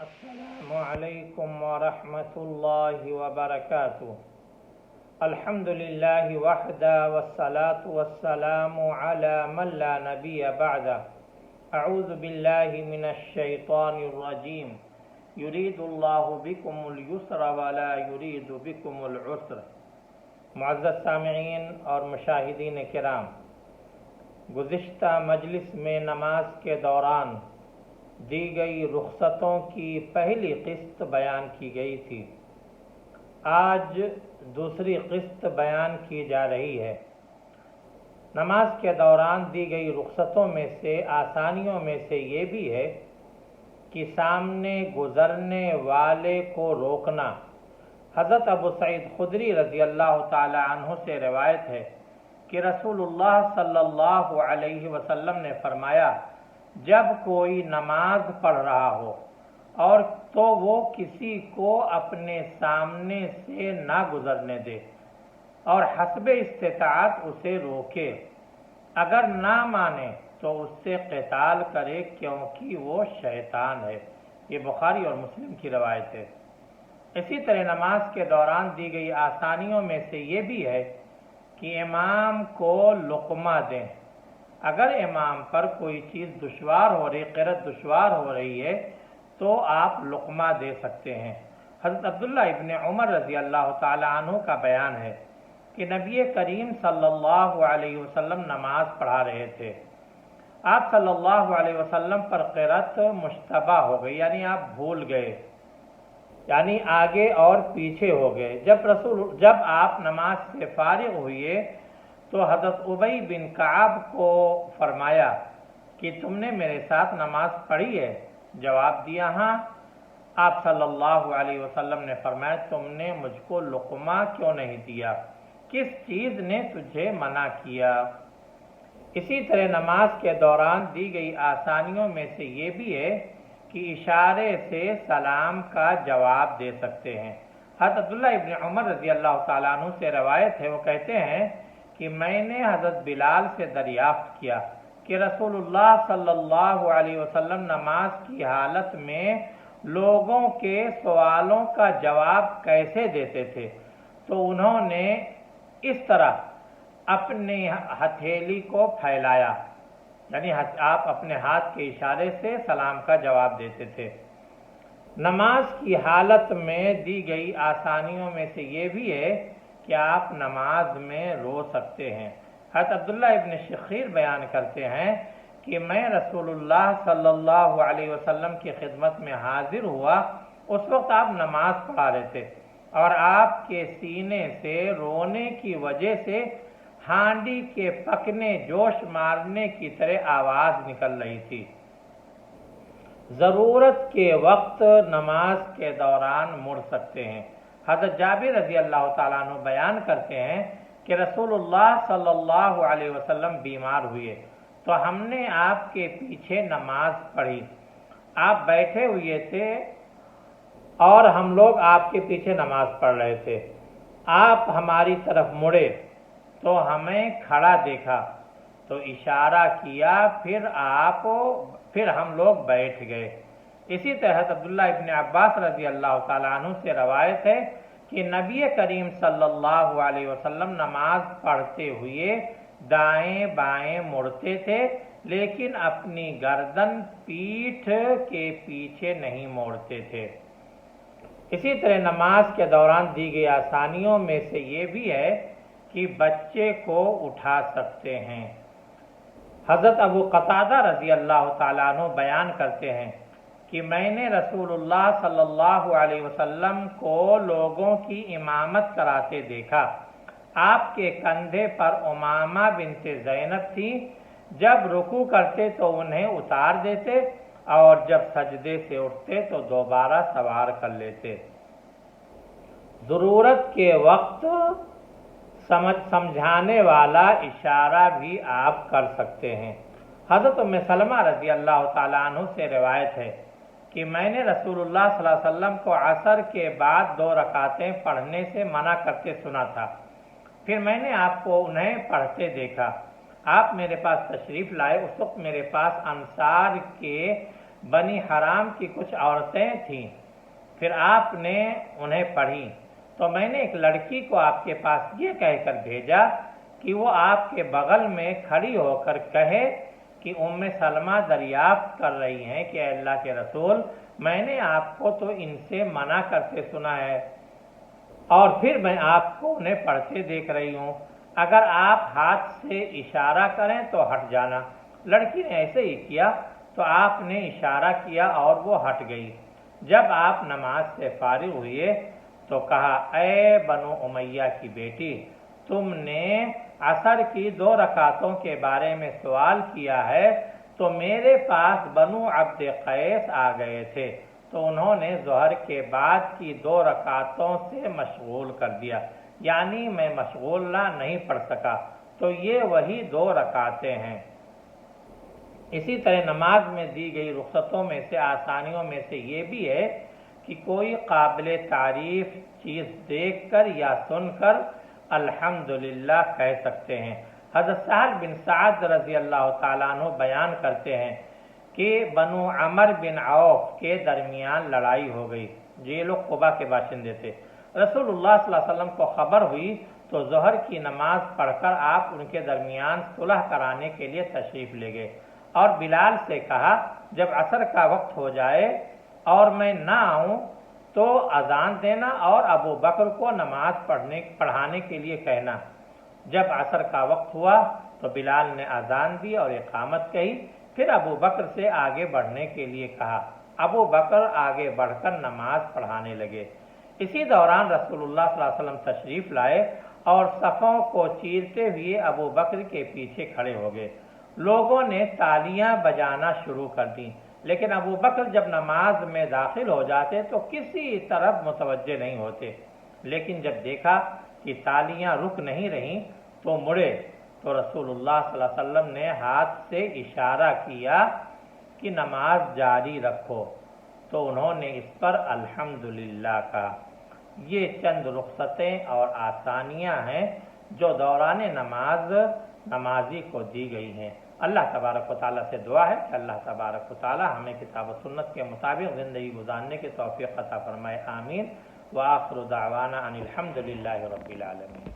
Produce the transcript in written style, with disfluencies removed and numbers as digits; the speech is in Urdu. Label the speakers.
Speaker 1: السلام علیکم ورحمۃ اللہ وبرکاتہ۔ الحمد للہ وحدہ والصلاة والسلام علی من لا نبی بعدہ۔ اعوذ باللہ من الشیطان الرجیم۔ یرید اللہ بکم اليسر ولا یرید بکم العسر۔ معزز سامعین اور مشاہدین کرام، گزشتہ مجلس میں نماز کے دوران دی گئی رخصتوں کی پہلی قسط بیان کی گئی تھی۔ آج دوسری قسط بیان کی جا رہی ہے۔ نماز کے دوران دی گئی رخصتوں میں سے آسانیوں میں سے یہ بھی ہے کہ سامنے گزرنے والے کو روکنا۔ حضرت ابو سعید خدری رضی اللہ تعالی عنہ سے روایت ہے کہ رسول اللہ صلی اللہ علیہ وسلم نے فرمایا، جب کوئی نماز پڑھ رہا ہو اور تو وہ کسی کو اپنے سامنے سے نہ گزرنے دے اور حسب استطاعت اسے روکے، اگر نہ مانے تو اس سے قتال کرے کیونکہ وہ شیطان ہے۔ یہ بخاری اور مسلم کی روایت ہے۔ اسی طرح نماز کے دوران دی گئی آسانیوں میں سے یہ بھی ہے کہ امام کو لقمہ دیں۔ اگر امام پر کوئی چیز دشوار ہو رہی، قرأت دشوار ہو رہی ہے تو آپ لقمہ دے سکتے ہیں۔ حضرت عبداللہ ابن عمر رضی اللہ تعالی عنہ کا بیان ہے کہ نبی کریم صلی اللہ علیہ وسلم نماز پڑھا رہے تھے۔ آپ صلی اللہ علیہ وسلم پر قرأت مشتبہ ہو گئی، یعنی آپ بھول گئے، یعنی آگے اور پیچھے ہو گئے۔ جب آپ نماز سے فارغ ہوئے تو حضرت ابی بن کعب کو فرمایا کہ تم نے میرے ساتھ نماز پڑھی ہے؟ جواب دیا ہاں۔ آپ صلی اللہ علیہ وسلم نے فرمایا، تم نے مجھ کو لقمہ کیوں نہیں دیا؟ کس چیز نے تجھے منع کیا؟ اسی طرح نماز کے دوران دی گئی آسانیوں میں سے یہ بھی ہے کہ اشارے سے سلام کا جواب دے سکتے ہیں۔ حضرت عبداللہ ابن عمر رضی اللہ تعالیٰ عنہ سے روایت ہے، وہ کہتے ہیں کہ میں نے حضرت بلال سے دریافت کیا کہ رسول اللہ صلی اللہ علیہ وسلم نماز کی حالت میں لوگوں کے سوالوں کا جواب کیسے دیتے تھے، تو انہوں نے اس طرح اپنی ہتھیلی کو پھیلایا، یعنی آپ اپنے ہاتھ کے اشارے سے سلام کا جواب دیتے تھے۔ نماز کی حالت میں دی گئی آسانیوں میں سے یہ بھی ہے کہ آپ نماز میں رو سکتے ہیں۔ حضرت عبداللہ ابن شخیر بیان کرتے ہیں کہ میں رسول اللہ صلی اللہ علیہ وسلم کی خدمت میں حاضر ہوا، اس وقت آپ نماز پڑھا رہے تھے اور آپ کے سینے سے رونے کی وجہ سے ہانڈی کے پکنے، جوش مارنے کی طرح آواز نکل رہی تھی۔ ضرورت کے وقت نماز کے دوران مڑ سکتے ہیں۔ حضرت جابر رضی اللہ تعالیٰ عنہ بیان کرتے ہیں کہ رسول اللہ صلی اللہ علیہ وسلم بیمار ہوئے تو ہم نے آپ کے پیچھے نماز پڑھی۔ آپ بیٹھے ہوئے تھے اور ہم لوگ آپ کے پیچھے نماز پڑھ رہے تھے۔ آپ ہماری طرف مڑے تو ہمیں کھڑا دیکھا تو اشارہ کیا، پھر ہم لوگ بیٹھ گئے۔ اسی طرح عبداللہ ابن عباس رضی اللہ تعالیٰ عنہ سے روایت ہے کہ نبی کریم صلی اللہ علیہ وسلم نماز پڑھتے ہوئے دائیں بائیں مڑتے تھے، لیکن اپنی گردن پیٹھ کے پیچھے نہیں موڑتے تھے۔ اسی طرح نماز کے دوران دی گئی آسانیوں میں سے یہ بھی ہے کہ بچے کو اٹھا سکتے ہیں۔ حضرت ابو قتادہ رضی اللہ تعالیٰ عنہ بیان کرتے ہیں کہ میں نے رسول اللہ صلی اللہ علیہ وسلم کو لوگوں کی امامت کراتے دیکھا۔ آپ کے کندھے پر امامہ بنت زینب تھی، جب رکوع کرتے تو انہیں اتار دیتے اور جب سجدے سے اٹھتے تو دوبارہ سوار کر لیتے۔ ضرورت کے وقت سمجھانے والا اشارہ بھی آپ کر سکتے ہیں۔ حضرت ام سلمہ رضی اللہ تعالیٰ عنہ سے روایت ہے کہ میں نے رسول اللہ صلی اللہ علیہ وسلم کو عصر کے بعد 2 رکعتیں پڑھنے سے منع کرتے سنا تھا، پھر میں نے آپ کو انہیں پڑھتے دیکھا۔ آپ میرے پاس تشریف لائے، اس وقت میرے پاس انصار کے بنی حرام کی کچھ عورتیں تھیں، پھر آپ نے انہیں پڑھی، تو میں نے ایک لڑکی کو آپ کے پاس یہ کہہ کر بھیجا کہ وہ آپ کے بغل میں کھڑی ہو کر کہے کہ ام سلمہ دریافت کر رہی ہیں کہ اے اللہ کے رسول، میں نے آپ کو تو ان سے منع کرتے سنا ہے اور پھر میں آپ کو انہیں پڑھتے دیکھ رہی ہوں، اگر آپ ہاتھ سے اشارہ کریں تو ہٹ جانا۔ لڑکی نے ایسے ہی کیا تو آپ نے اشارہ کیا اور وہ ہٹ گئی۔ جب آپ نماز سے فارغ ہوئے تو کہا، اے بنو امیہ کی بیٹی، تم نے عصر کی 2 رکعتوں کے بارے میں سوال کیا ہے تو میرے پاس بنو عبد قیس آ گئے تھے تو انہوں نے ظہر کے بعد کی 2 رکعتوں سے مشغول کر دیا، یعنی میں مشغول نہیں پڑھ سکا، تو یہ وہی 2 رکعتیں ہیں۔ اسی طرح نماز میں دی گئی رخصتوں میں سے، آسانیوں میں سے یہ بھی ہے کہ کوئی قابل تعریف چیز دیکھ کر یا سن کر الحمدللہ کہہ سکتے ہیں۔ حضرت سہل بن سعد رضی اللہ تعالیٰ عنہ بیان کرتے ہیں کہ بنو عمر بن عوف کے درمیان لڑائی ہو گئی، یہ لوگ قبا کے باشندے تھے۔ رسول اللہ صلی اللہ علیہ وسلم کو خبر ہوئی تو ظہر کی نماز پڑھ کر آپ ان کے درمیان صلح کرانے کے لیے تشریف لے گئے اور بلال سے کہا، جب عصر کا وقت ہو جائے اور میں نہ آؤں تو اذان دینا اور ابو بکر کو نماز پڑھانے کے لیے کہنا۔ جب عصر کا وقت ہوا تو بلال نے اذان دی اور اقامت کہی، پھر ابو بکر سے آگے بڑھنے کے لیے کہا، ابو بکر آگے بڑھ کر نماز پڑھانے لگے۔ اسی دوران رسول اللہ صلی اللہ علیہ وسلم تشریف لائے اور صفوں کو چیرتے ہوئے ابو بکر کے پیچھے کھڑے ہو گئے۔ لوگوں نے تالیاں بجانا شروع کر دیں، لیکن ابو بکر جب نماز میں داخل ہو جاتے تو کسی طرف متوجہ نہیں ہوتے، لیکن جب دیکھا کہ تالیاں رک نہیں رہیں تو مڑے تو رسول اللہ صلی اللہ علیہ وسلم نے ہاتھ سے اشارہ کیا کہ نماز جاری رکھو، تو انہوں نے اس پر الحمدللہ کہا۔ یہ چند رخصتیں اور آسانیاں ہیں جو دوران نماز نمازی کو دی گئی ہیں۔ اللہ تبارک و تعالیٰ سے دعا ہے کہ اللہ تبارک و تعالیٰ ہمیں کتاب و سنت کے مطابق زندگی گزارنے کی توفیق عطا فرمائے، آمین۔ وآخر دعوانا ان الحمد للہ رب العالمین۔